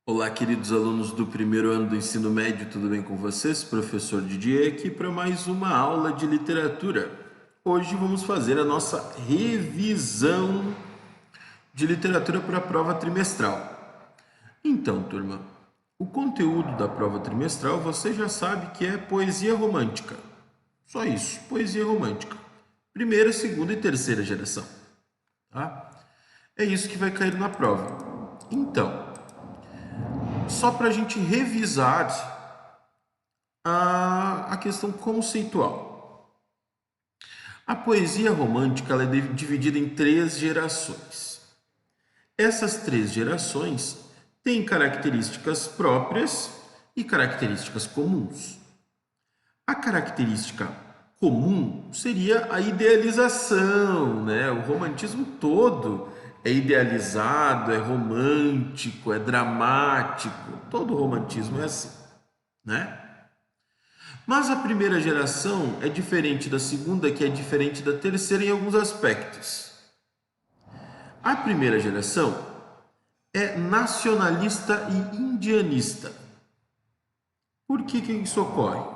Olá, queridos alunos do primeiro ano do ensino médio, tudo bem com vocês? Professor Didier aqui para mais uma aula de literatura. Hoje vamos fazer a nossa revisão de literatura para a prova trimestral. Então, turma, o conteúdo da prova trimestral você já sabe que é poesia romântica. Só isso, poesia romântica. Primeira, segunda e terceira geração. Tá? É isso que vai cair na prova. Então, só para a gente revisar a questão conceitual. A poesia romântica ela é dividida em 3 gerações. Essas 3 gerações têm características próprias e características comuns. A característica comum seria a idealização, né? O romantismo todo é idealizado, é romântico, é dramático. Todo romantismo é assim, né? Mas a primeira geração é diferente da segunda, que é diferente da terceira em alguns aspectos. A primeira geração é nacionalista e indianista. Por que isso ocorre?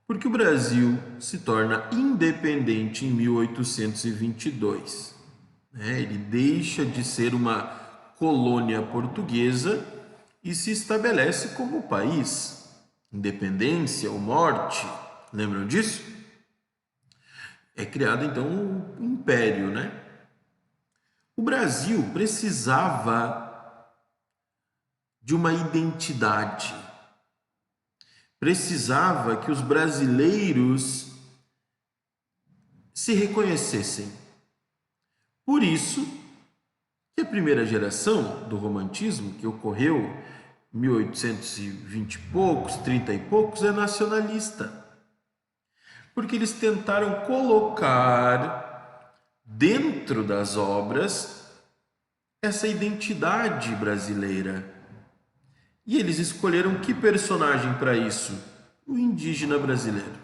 Porque o Brasil se torna independente em 1822. Ele deixa de ser uma colônia portuguesa e se estabelece como país. Independência ou morte, lembram disso? É criado então o Império, né? O Brasil precisava de uma identidade. Precisava que os brasileiros se reconhecessem. Por isso que a primeira geração do romantismo, que ocorreu 1820 e poucos, 30 e poucos, é nacionalista. Porque eles tentaram colocar dentro das obras essa identidade brasileira. E eles escolheram que personagem para isso? O indígena brasileiro.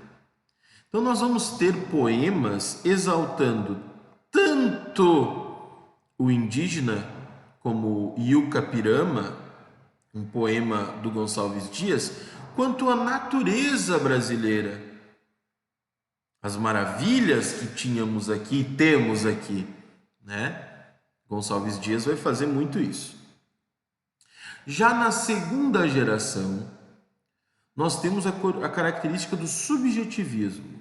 Então nós vamos ter poemas exaltando tanto o indígena como Yuca Pirama, um poema do Gonçalves Dias, quanto a natureza brasileira. As maravilhas que tínhamos aqui, temos aqui, né? Gonçalves Dias vai fazer muito isso. Já na segunda geração, nós temos a característica do subjetivismo.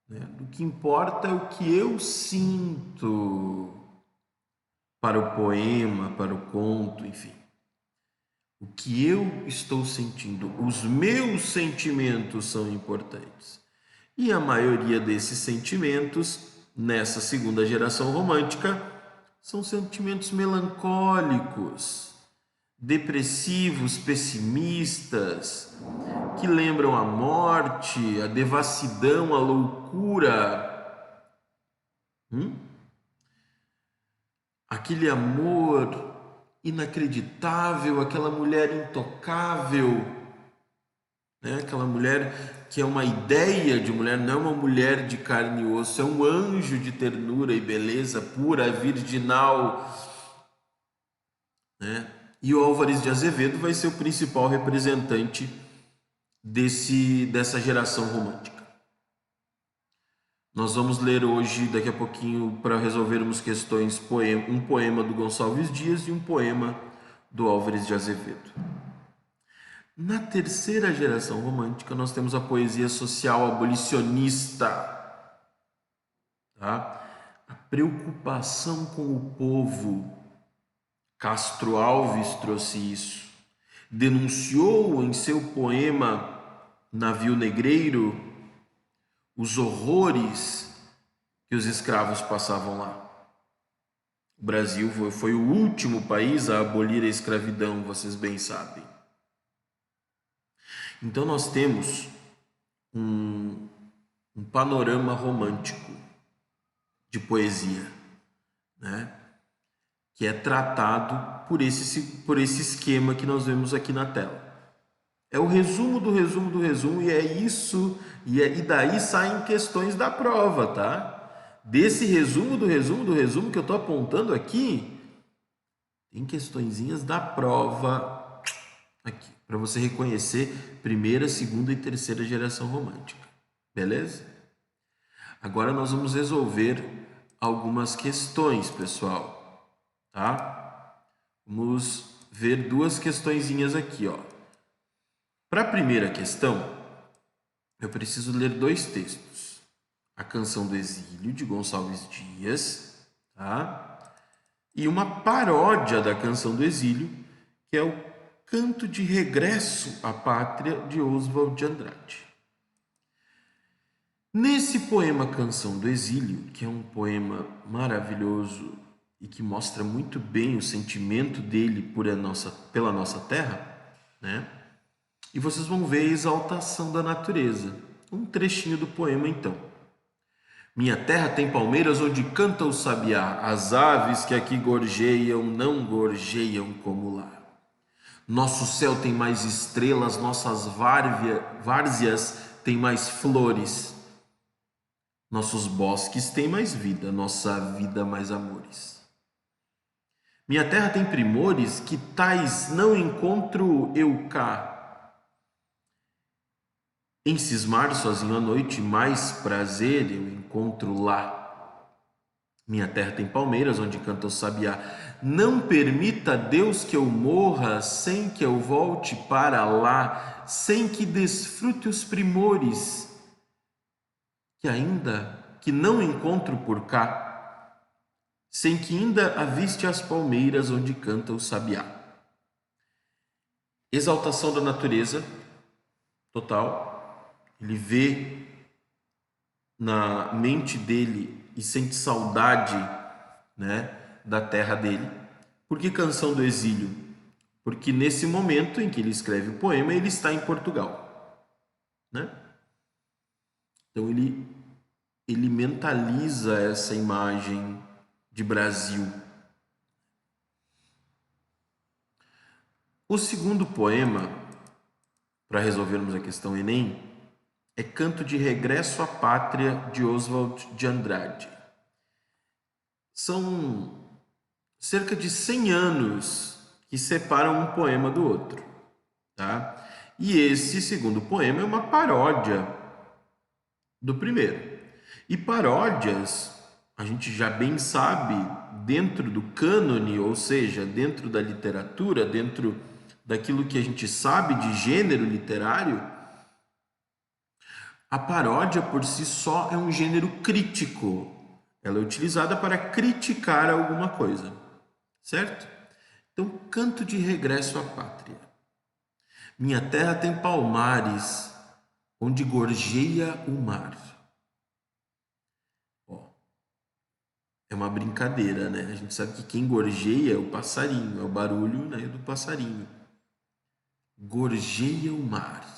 Né? Do que importa é o que eu sinto para o poema, para o conto, enfim. O que eu estou sentindo, os meus sentimentos são importantes. E a maioria desses sentimentos, nessa segunda geração romântica, são sentimentos melancólicos, depressivos, pessimistas, que lembram a morte, a devassidão, a loucura. Aquele amor inacreditável, aquela mulher intocável, né? Aquela mulher que é uma ideia de mulher, não é uma mulher de carne e osso, é um anjo de ternura e beleza pura, virginal, né? E o Álvares de Azevedo vai ser o principal representante dessa geração romântica. Nós vamos ler hoje, daqui a pouquinho, para resolvermos questões, um poema do Gonçalves Dias e um poema do Álvares de Azevedo. Na terceira geração romântica, nós temos a poesia social abolicionista. Tá? A preocupação com o povo. Castro Alves trouxe isso. Denunciou em seu poema Navio Negreiro os horrores que os escravos passavam lá. O Brasil foi o último país a abolir a escravidão, vocês bem sabem. Então nós temos um panorama romântico de poesia, né? Que é tratado por esse esquema que nós vemos aqui na tela. É o resumo do resumo do resumo e é isso, e daí saem questões da prova, tá? Desse resumo do resumo do resumo que eu estou apontando aqui, tem questõezinhas da prova aqui, para você reconhecer primeira, segunda e terceira geração romântica. Beleza? Agora nós vamos resolver algumas questões, pessoal, tá? Vamos ver duas questõezinhas aqui, ó. Para a primeira questão, eu preciso ler dois textos. A Canção do Exílio, de Gonçalves Dias, tá? E uma paródia da Canção do Exílio, que é o Canto de Regresso à Pátria, de Oswald de Andrade. Nesse poema Canção do Exílio, que é um poema maravilhoso e que mostra muito bem o sentimento dele pela nossa terra, né? E vocês vão ver a exaltação da natureza. Um trechinho do poema, então. Minha terra tem palmeiras onde canta o sabiá. As aves que aqui gorjeiam não gorjeiam como lá. Nosso céu tem mais estrelas, nossas várzeas têm mais flores. Nossos bosques têm mais vida, nossa vida mais amores. Minha terra tem primores que tais não encontro eu cá. Em cismar sozinho à noite, mais prazer eu encontro lá. Minha terra tem palmeiras onde canta o sabiá. Não permita, Deus, que eu morra sem que eu volte para lá, sem que desfrute os primores que não encontro por cá, sem que ainda aviste as palmeiras onde canta o sabiá. Exaltação da natureza total. Ele vê na mente dele e sente saudade, né, da terra dele. Por que Canção do Exílio? Porque nesse momento em que ele escreve o poema, ele está em Portugal, né? Então ele mentaliza essa imagem de Brasil. O segundo poema, para resolvermos a questão Enem, é Canto de Regresso à Pátria, de Oswald de Andrade. São cerca de 100 anos que separam um poema do outro, tá? E esse segundo poema é uma paródia do primeiro. E paródias, a gente já bem sabe, dentro do cânone, ou seja, dentro da literatura, dentro daquilo que a gente sabe de gênero literário, a paródia por si só é um gênero crítico. Ela é utilizada para criticar alguma coisa, certo? Então, Canto de Regresso à Pátria. Minha terra tem palmares, onde gorjeia o mar. Ó, é uma brincadeira, né? A gente sabe que quem gorjeia é o passarinho, é o barulho, né, do passarinho. Gorjeia o mar.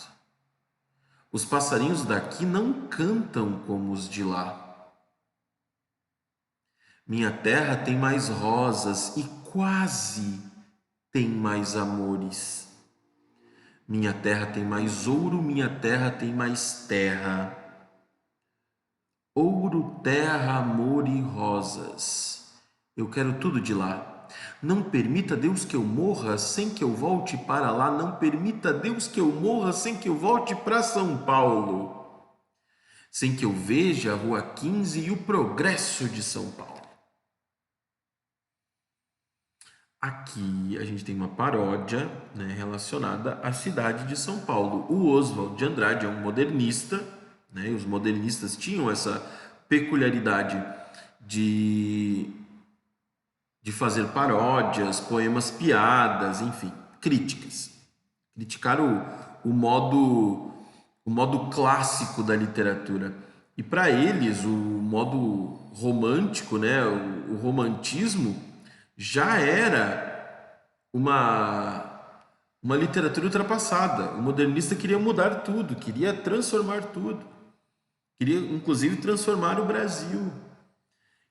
Os passarinhos daqui não cantam como os de lá. Minha terra tem mais rosas e quase tem mais amores. Minha terra tem mais ouro, minha terra tem mais terra. Ouro, terra, amor e rosas. Eu quero tudo de lá. Não permita, Deus, que eu morra sem que eu volte para lá. Não permita, Deus, que eu morra sem que eu volte para São Paulo. Sem que eu veja a Rua 15 e o progresso de São Paulo. Aqui a gente tem uma paródia, né, relacionada à cidade de São Paulo. O Oswald de Andrade é um modernista, né, e os modernistas tinham essa peculiaridade de fazer paródias, poemas piadas, enfim, críticas. Criticar o modo clássico da literatura. E para eles, o modo romântico, né, o romantismo, já era uma literatura ultrapassada. O modernista queria mudar tudo, queria transformar tudo. Queria, inclusive, transformar o Brasil.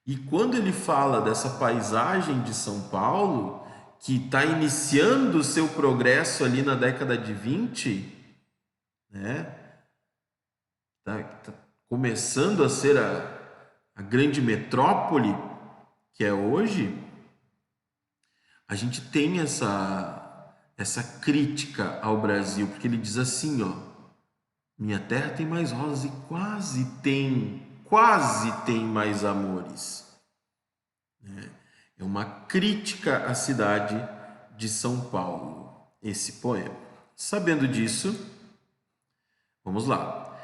E quando ele fala dessa paisagem de São Paulo, que está iniciando o seu progresso ali na década de 20, né? Tá começando a ser a grande metrópole que é hoje, a gente tem essa crítica ao Brasil, porque ele diz assim, ó: minha terra tem mais rosas e quase tem mais amores. É uma crítica à cidade de São Paulo, esse poema. Sabendo disso, vamos lá.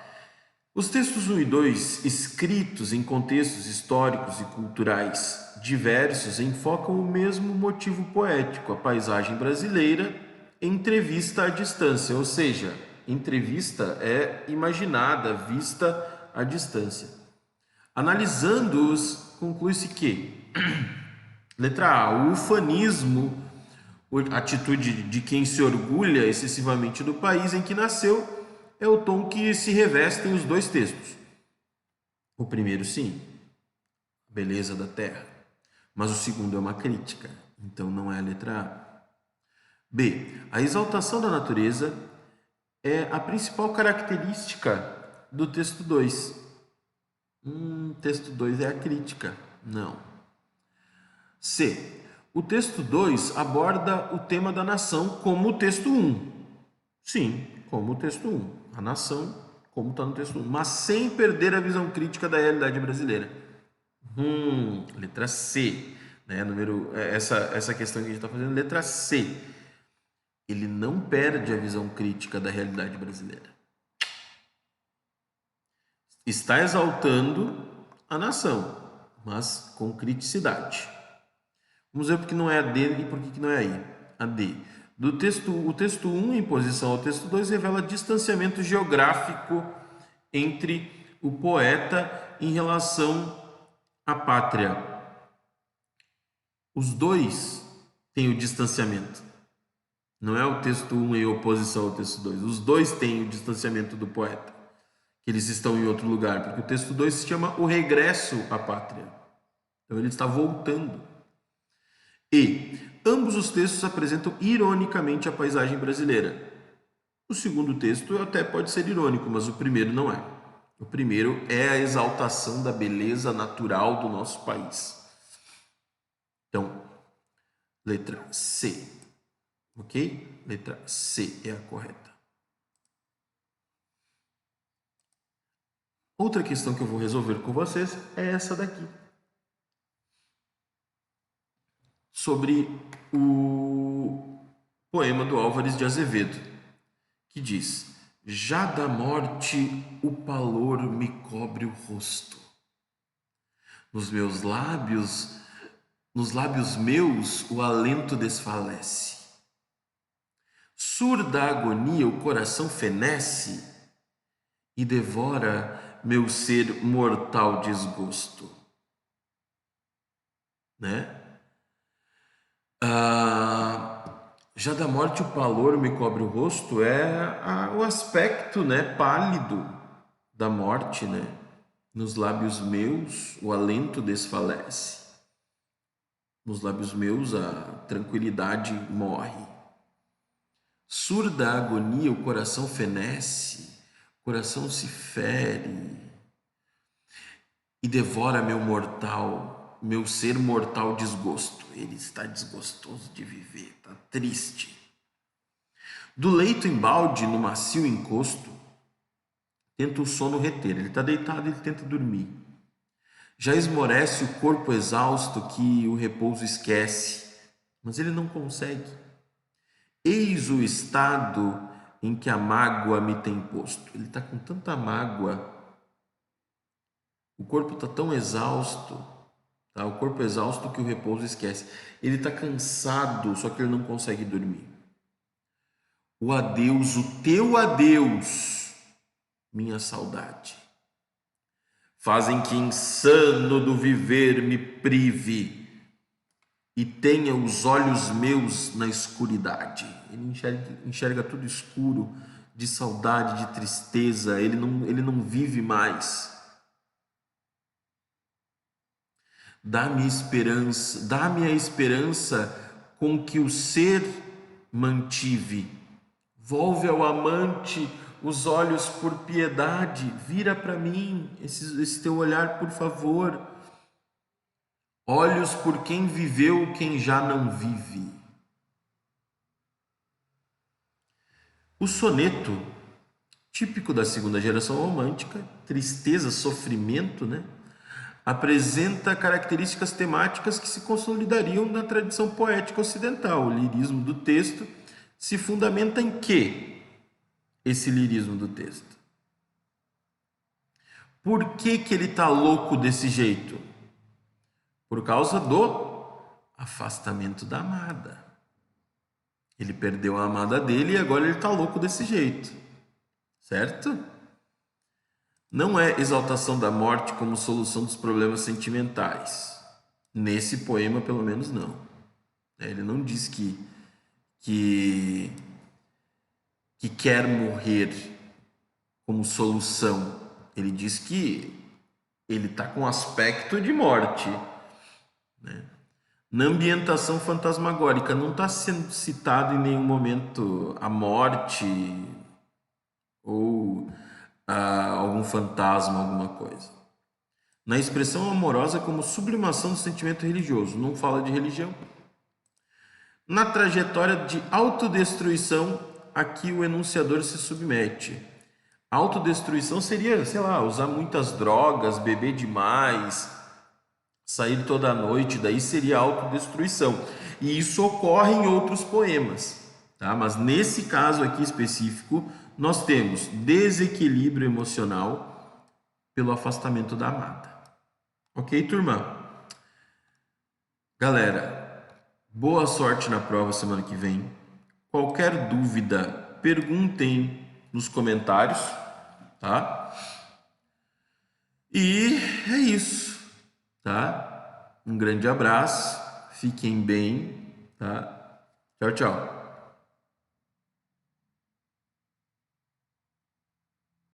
Os textos 1 e 2, escritos em contextos históricos e culturais diversos, enfocam o mesmo motivo poético, a paisagem brasileira, entrevista à distância, ou seja, entrevista é imaginada, vista à distância. Analisando-os, conclui-se que, letra A, o ufanismo, a atitude de quem se orgulha excessivamente do país em que nasceu, é o tom que se revestem os dois textos. O primeiro, sim, a beleza da terra, mas o segundo é uma crítica, então não é a letra A. B, a exaltação da natureza é a principal característica do texto 2. Texto 2 é a crítica, não. C, o texto 2 aborda o tema da nação como o texto 1. Sim, como o texto 1. A nação, como está no texto 1. Mas sem perder a visão crítica da realidade brasileira. Letra C. Né? Essa questão que a gente está fazendo, letra C. Ele não perde a visão crítica da realidade brasileira. Está exaltando a nação, mas com criticidade. Vamos ver porque não é a D e por que não é a I. A D. O texto 1, em posição ao texto 2, revela distanciamento geográfico entre o poeta em relação à pátria. Os dois têm o distanciamento. Não é o texto 1 em oposição ao texto 2. Os dois têm o distanciamento do poeta. Que eles estão em outro lugar. Porque o texto 2 se chama O Regresso à Pátria. Então ele está voltando. E ambos os textos apresentam ironicamente a paisagem brasileira. O segundo texto até pode ser irônico, mas o primeiro não é. O primeiro é a exaltação da beleza natural do nosso país. Então, letra C. Ok? Letra C é a correta. Outra questão que eu vou resolver com vocês é essa daqui. Sobre o poema do Álvares de Azevedo, que diz: já da morte o pavor me cobre o rosto. Nos lábios meus o alento desfalece. Surda agonia o coração fenece e devora meu ser mortal desgosto. Né? Já da morte o pavor me cobre o rosto é o aspecto, né, pálido da morte, né? Nos lábios meus o alento desfalece. Nos lábios meus a tranquilidade morre. Surda a agonia o coração fenece, o coração se fere e devora meu ser mortal desgosto. Ele está desgostoso de viver, está triste. Do leito embalde, no macio encosto, tenta o sono reter. Ele está deitado e ele tenta dormir. Já esmorece o corpo exausto que o repouso esquece, mas ele não consegue. Eis o estado em que a mágoa me tem posto. Ele está com tanta mágoa, o corpo está tão exausto, tá? O corpo exausto que o repouso esquece. Ele está cansado, só que ele não consegue dormir. O adeus, o teu adeus, minha saudade, fazem que insano do viver me prive e tenha os olhos meus na escuridade. Ele enxerga tudo escuro, de saudade, de tristeza, ele não vive mais. Dá-me a esperança com que o ser mantive. Volve ao amante os olhos por piedade, vira para mim esse teu olhar, por favor. Olhos por quem viveu, quem já não vive. O soneto, típico da segunda geração romântica, tristeza, sofrimento, né? Apresenta características temáticas que se consolidariam na tradição poética ocidental. O lirismo do texto se fundamenta em quê? Esse lirismo do texto. Por que ele está louco desse jeito? Por causa do afastamento da amada. Ele perdeu a amada dele e agora ele está louco desse jeito. Certo? Não é exaltação da morte como solução dos problemas sentimentais. Nesse poema, pelo menos, não. Ele não diz que quer morrer como solução. Ele diz que ele está com aspecto de morte. Né? Na ambientação fantasmagórica, não está sendo citado em nenhum momento a morte ou algum fantasma, alguma coisa. Na expressão amorosa como sublimação do sentimento religioso, não fala de religião. Na trajetória de autodestruição, aqui o enunciador se submete. Autodestruição seria, sei lá, usar muitas drogas, beber demais, sair toda noite, daí seria autodestruição. E isso ocorre em outros poemas, tá? Mas nesse caso aqui específico, nós temos desequilíbrio emocional pelo afastamento da amada. Ok, turma? Galera, boa sorte na prova semana que vem. Qualquer dúvida, perguntem nos comentários, tá? E é isso, tá? Um grande abraço, fiquem bem, tá? Tchau, tchau.